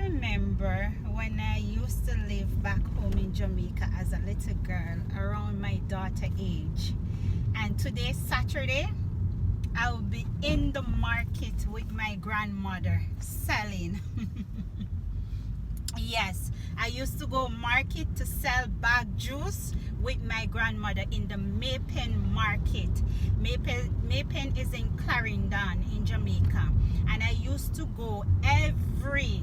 remember when I used to live back home in Jamaica as a little girl around my daughter age. And today, Saturday, I will be in the market with my grandmother selling. Yes, I used to go market to sell bag juice with my grandmother in the Maypen market. Maypen is in Clarendon in Jamaica, and I used to go every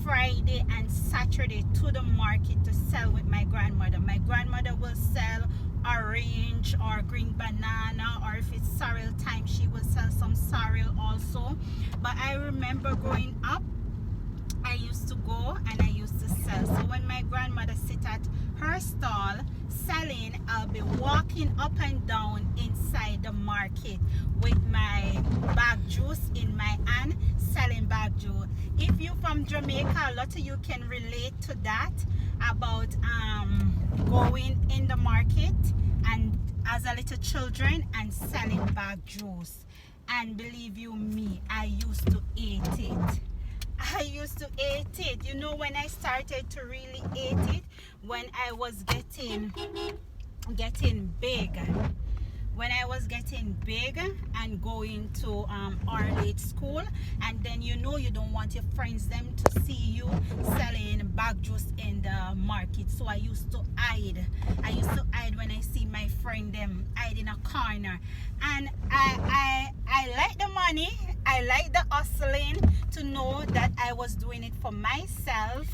Friday and Saturday to the market to sell with my grandmother. My grandmother will sell orange or green banana, or if it's sorrel time, she will sell some sorrel also. But I remember growing up, I used to go and I used to sell. So when my grandmother sit at her stall selling, I'll be walking up and down inside the market with my bag juice in my hand, selling bag juice. If you're from Jamaica, a lot of you can relate to that about going in the market and as a little children and selling bag juice. And believe you me, I used to eat it. I used to eat it. You know, when I started to really eat it, when I was getting big. When I was getting big and going to our late school, and then you know you don't want your friends them to see you selling bag juice in the market. So I used to hide. I used to hide when I see my friend them hide in a corner. And I like the money. I like the hustling to know that I was doing it for myself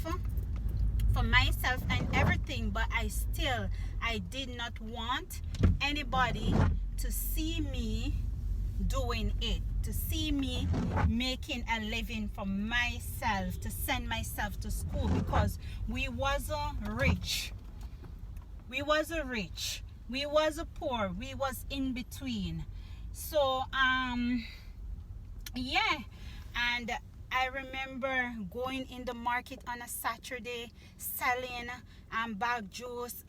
and everything, but I did not want anybody to see me doing it, to see me making a living for myself, to send myself to school, because we wasn't rich, we wasn't poor, we was in between. So yeah. And I remember going in the market on a Saturday selling bag juice,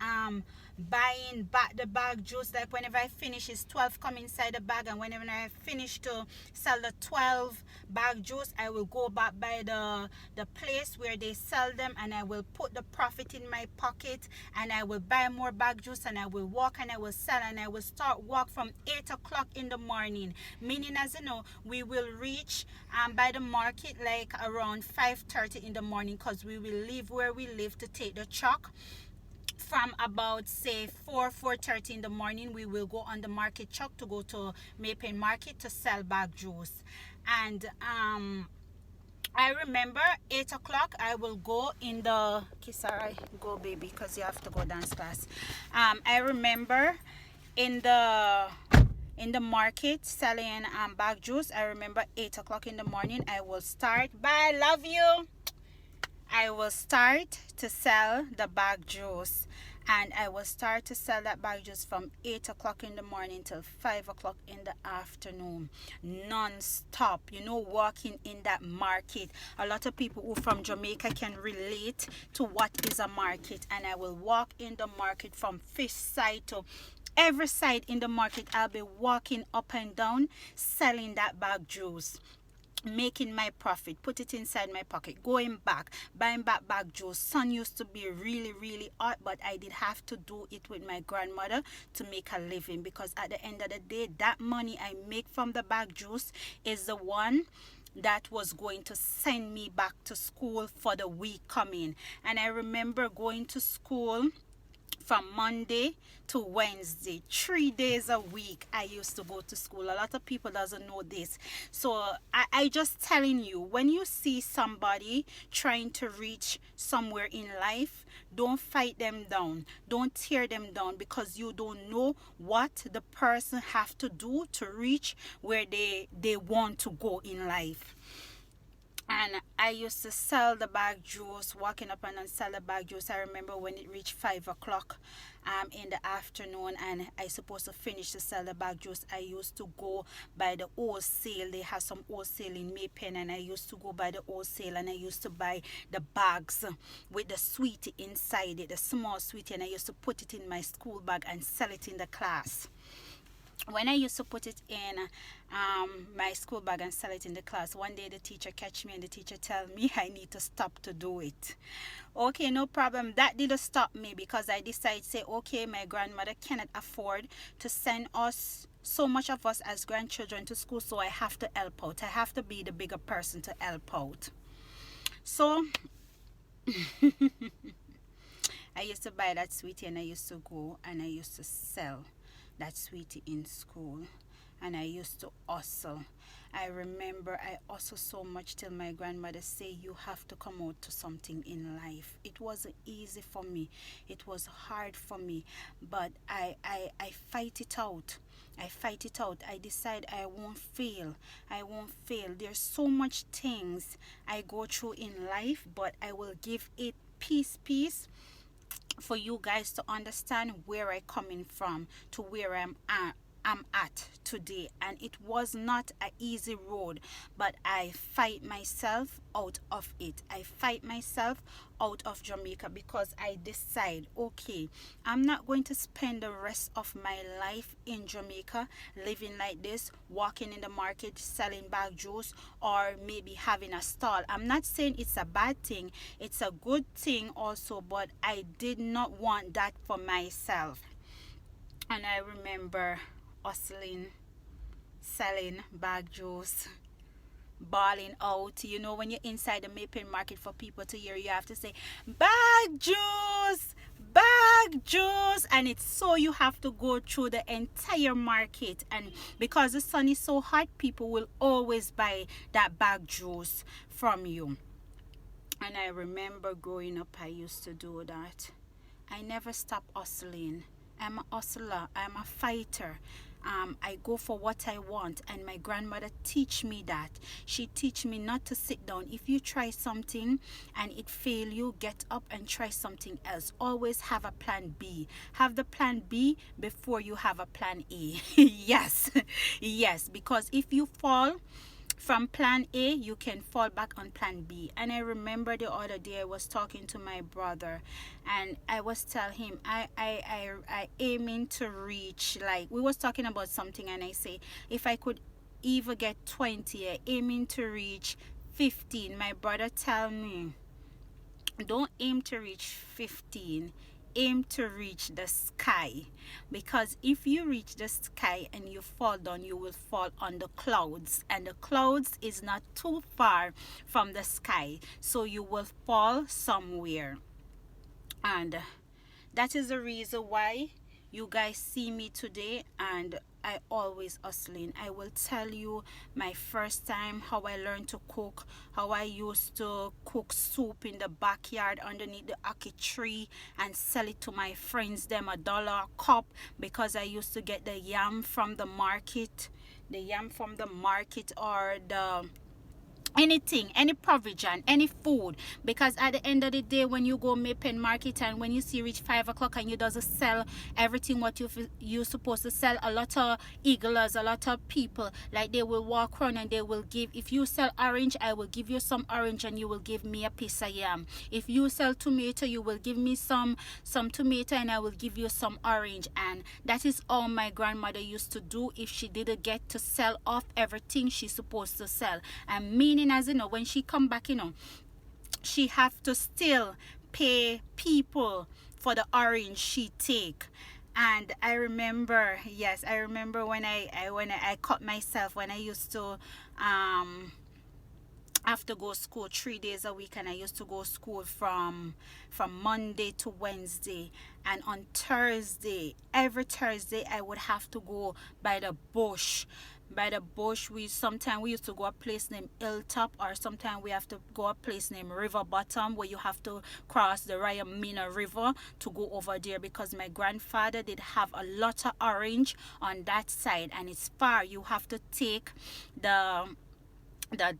buying back the bag juice. Like whenever I finish, it's 12 come inside the bag, and whenever I finish to sell the 12 bag juice, I will go back by the place where they sell them, and I will put the profit in my pocket, and I will buy more bag juice, and I will walk and I will sell, and I will start walk from 8 o'clock in the morning, meaning, as you know, we will reach by the market like around 5:30 in the morning, because we will leave where we live to take the truck from about say 4:30 in the morning. We will go on the market truck to go to Maypen market to sell bag juice. And I remember 8 o'clock I will go in the Kisara, go baby, because you have to go dance class. I remember in the market selling bag juice. I remember 8 o'clock in the morning I will start. Bye, love you. I will start to sell the bag juice, and I will start to sell that bag juice from 8 o'clock in the morning till 5 o'clock in the afternoon, non-stop, you know, walking in that market. A lot of people who from Jamaica can relate to what is a market. And I will walk in the market from fish side to every side in the market. I'll be walking up and down selling that bag juice, making my profit, put it inside my pocket, going back, buying back bag juice. Sun used to be really hot, but I did have to do it with my grandmother to make a living, because at the end of the day, that money I make from the bag juice is the one that was going to send me back to school for the week coming. And I remember going to school from Monday to Wednesday, 3 days a week. I used to go to school. A lot of people doesn't know this. So I just telling you, when you see somebody trying to reach somewhere in life, don't fight them down, don't tear them down, because you don't know what the person have to do to reach where they want to go in life. And I used to sell the bag juice, walking up and sell the bag juice. I remember when it reached 5 o'clock in the afternoon, and I supposed to finish to sell the bag juice, I used to go by the wholesale. They have some wholesale in Maypen, and I used to go by the wholesale, and I used to buy the bags with the sweetie inside it, the small sweetie, and I used to put it in my school bag and sell it in the class. when I used to put it in my school bag and sell it in the class, one day the teacher catch me and the teacher tell me I need to stop to do it. Okay, no problem. That didn't stop me because I decided say, okay, my grandmother cannot afford to send us so much of us as grandchildren to school, so I have to help out. I have to be the bigger person to help out. So I used to buy that sweetie and I used to go and I used to sell that sweetie in school, and I used to hustle. I remember I hustled so much till my grandmother say you have to come out to something in life. It wasn't easy for me. It was hard for me, but I fight it out. I fight it out. I decide I won't fail. I won't fail. There's so much things I go through in life, but I will give it peace for you guys to understand where I coming from to where I'm at today. And it was not an easy road, but I fight myself out of it. I fight myself out of Jamaica because I decide, okay, I'm not going to spend the rest of my life in Jamaica living like this, walking in the market selling bag juice, or maybe having a stall. I'm not saying it's a bad thing, it's a good thing also, but I did not want that for myself. And I remember hustling, selling bag juice, bawling out. You know, when you're inside the Maple Market, for people to hear you have to say bag juice, bag juice, and it's so you have to go through the entire market. And because the sun is so hot, people will always buy that bag juice from you. And I remember growing up, I used to do that. I never stop hustling. I'm a hustler. I'm a fighter. I go for what I want, and my grandmother teach me that. She teach me not to sit down. If you try something and it fail you, get up and try something else. Always have a plan B. Have the plan B before you have a plan A. Yes, yes, because if you fall from plan A, you can fall back on plan B. And I remember the other day I was talking to my brother, and I was telling him I aiming to reach, like, we was talking about something, and I say if I could even get 20, I aiming to reach 15. My brother tell me, don't aim to reach 15, aim to reach the sky, because if you reach the sky and you fall down, you will fall on the clouds, and the clouds is not too far from the sky, so you will fall somewhere. And that is the reason why you guys see me today, and I always hustling. I will tell you my first time how I learned to cook, how I used to cook soup in the backyard underneath the ackee tree and sell it to my friends them $1 a cup, because I used to get the yam from the market, or the anything, any provision, any food, because at the end of the day, when you go Mapen Market and when you see reach 5 o'clock and you doesn't sell everything what you're supposed to sell, a lot of eaglers, a lot of people, like, they will walk around and they will give, if you sell orange, I will give you some orange and you will give me a piece of yam. If you sell tomato, you will give me some tomato and I will give you some orange. And that is all my grandmother used to do if she didn't get to sell off everything she's supposed to sell. And meaning, as you know, when she come back, you know, she have to still pay people for the orange she take. And I remember, yes, I remember when I cut myself, when I used to have to go school 3 days a week, and I used to go school from Monday to Wednesday. And on Thursday, every Thursday, I would have to go by the bush. We used to go a place named Hilltop, or sometimes we have to go a place named River Bottom, where you have to cross the Ryamina River to go over there, because my grandfather did have a lot of orange on that side, and it's far. You have to take the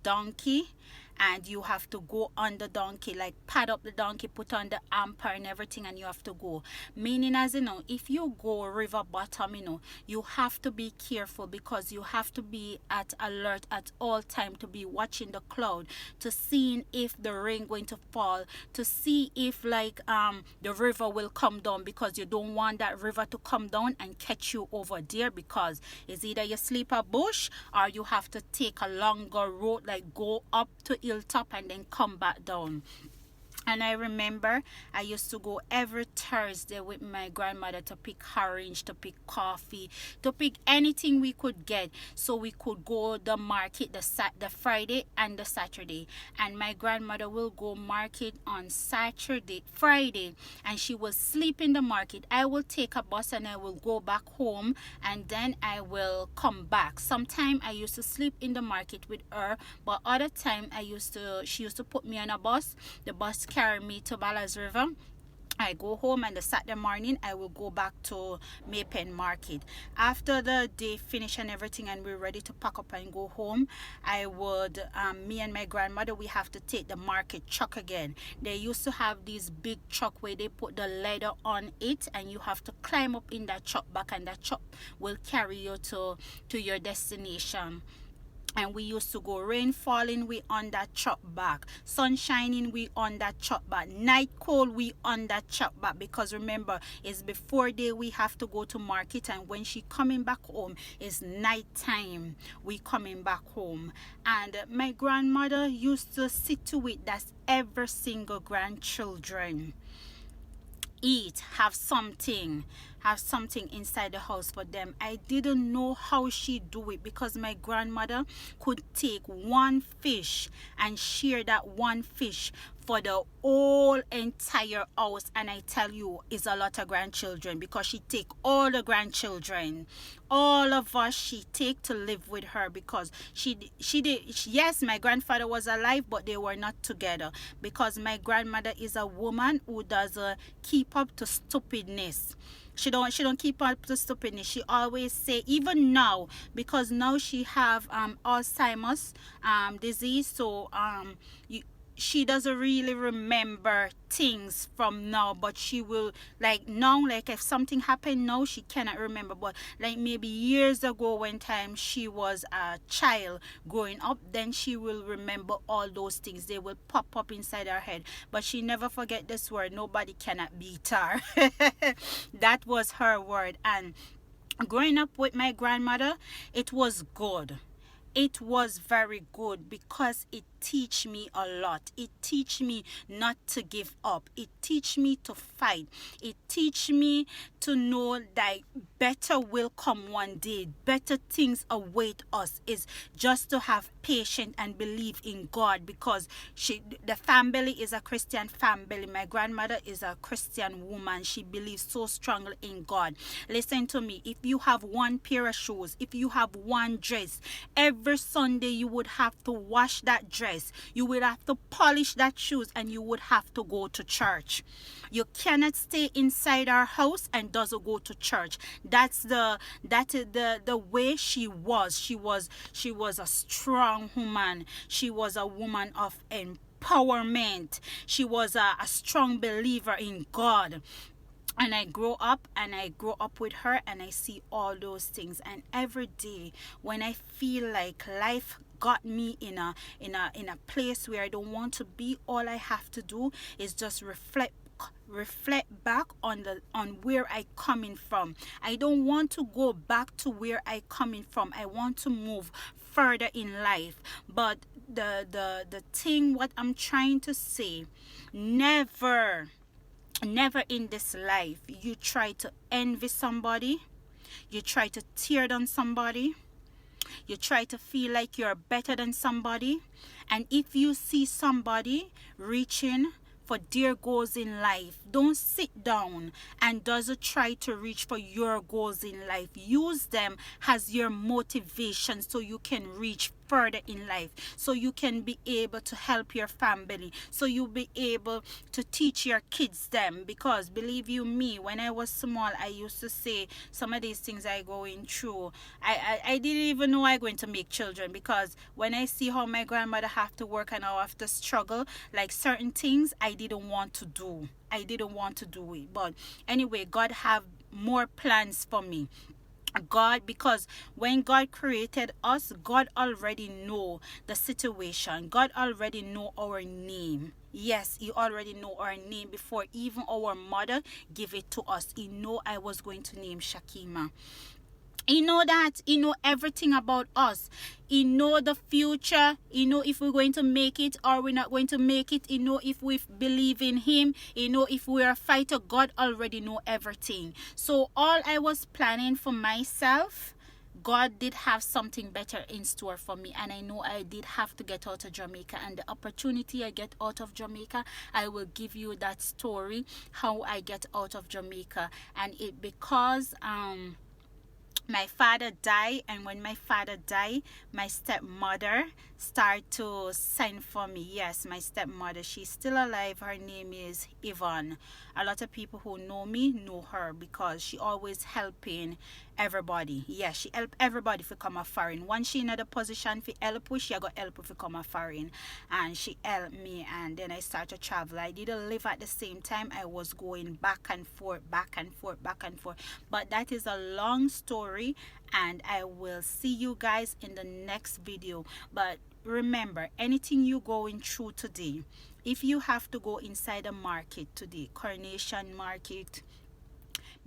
donkey, and you have to go on the donkey, like pad up the donkey, put on the amper and everything, and you have to go. Meaning, as you know, if you go river bottom, you have to be careful, because you have to be at alert at all time, to be watching the cloud, to seeing if the rain going to fall, to see if like the river will come down, because you don't want that river to come down and catch you over there, because it's either you sleep a bush or you have to take a longer road, like go up to hilltop and then come back down. And I remember I used to go every Thursday with my grandmother to pick orange, to pick coffee, to pick anything we could get, so we could go the market the Friday and the Saturday. And my grandmother will go market on Friday, and she will sleep in the market. I will take a bus and I will go back home, and then I will come back. Sometimes I used to sleep in the market with her, but other time she used to put me on a bus. The bus carry me to Ballas River. I go home, and the Saturday morning I will go back to Maypen Market. After the day finish and everything, and we're ready to pack up and go home, I would me and my grandmother, we have to take the market truck again. They used to have this big truck where they put the leather on it, and you have to climb up in that truck back, and that truck will carry you to your destination. And we used to go, rain falling, we on that truck back, sun shining, we on that truck back, night cold, we on that truck back, because remember, it's before day we have to go to market, and when she coming back home, it's night time, we coming back home. And my grandmother used to sit to it, that's every single grandchildren eat, have something inside the house for them. I didn't know how she do it, because my grandmother could take one fish and share that one fish for the whole entire house. And I tell you, it's a lot of grandchildren, because she take all the grandchildren, all of us, she take to live with her, because she did. Yes, my grandfather was alive, but they were not together, because my grandmother is a woman who doesn't keep up to stupidness. She don't keep up to stupidness. She always say, even now, because now she have Alzheimer's disease, so she doesn't really remember things from now, but she will, like now, like if something happened now, she cannot remember, but like maybe years ago, when time she was a child growing up, then she will remember all those things. They will pop up inside her head, but she never forget this word: nobody cannot beat her. That was her word. And growing up with my grandmother, it was good. It was very good, because it teach me a lot. It teach me not to give up. It teach me to fight. It teach me to know that better will come one day. Better things await us. Is just to have patience and believe in God, because the family is a Christian family. My grandmother is a Christian woman. She believes so strongly in God. Listen to me. If you have one pair of shoes, if you have one dress, every Sunday you would have to wash that dress. You would have to polish that shoes, and you would have to go to church. You cannot stay inside our house and doesn't go to church. That is the way she was. She was a strong woman. She was a woman of empowerment. She was a strong believer in God. And I grow up with her, and I see all those things. And every day when I feel like life got me in a place where I don't want to be, all I have to do is just reflect back on where I coming from. I don't want to go back to where I coming from. I want to move further in life. But the thing, what I'm trying to say, never in this life you try to envy somebody, you try to tear down somebody, you try to feel like you're better than somebody. And if you see somebody reaching for their goals in life, don't sit down and doesn't try to reach for your goals in life. Use them as your motivation so you can reach further in life, so you can be able to help your family, so you'll be able to teach your kids them. Because believe you me, when I was small, I used to say some of these things I going through. I didn't even know I going to make children, because when I see how my grandmother have to work and I have to struggle, like certain things I didn't want to do. I didn't want to do it. But anyway, God have more plans for me. God, because when God created us, God already know the situation. God already know our name. Yes, he already know our name before even our mother give it to us. He know I was going to name Shackema. He know that. He know everything about us. He know the future. He know if we're going to make it or we're not going to make it. He know if we believe in him. He know if we're a fighter. God already know everything. So all I was planning for myself, God did have something better in store for me. And I know I did have to get out of Jamaica. And the opportunity I get out of Jamaica, I will give you that story, how I get out of Jamaica. And it because my father died, and when my father died, my stepmother started to send for me. Yes, my stepmother, she's still alive. Her name is Yvonne. A lot of people who know me know her because she always helping everybody. Yes, she help everybody to come a foreign. Once she in the position for help, she got help to come a foreign, and she helped me. And then I started to travel. I didn't live at the same time. I was going back and forth, back and forth, back and forth. But that is a long story, and I will see you guys in the next video. But remember, anything you going through today, if you have to go inside a market today, Coronation Market,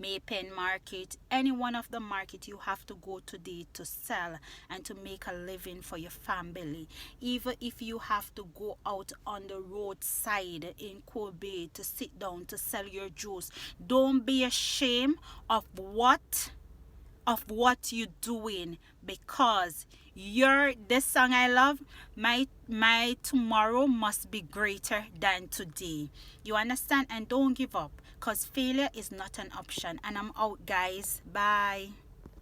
Maypen Market, any one of the market you have to go today to sell and to make a living for your family. Even if you have to go out on the roadside in Kobe to sit down to sell your juice, don't be ashamed of what you're doing, because this song I love, my tomorrow must be greater than today. You understand? And don't give up, because failure is not an option. And I'm out, guys. Bye.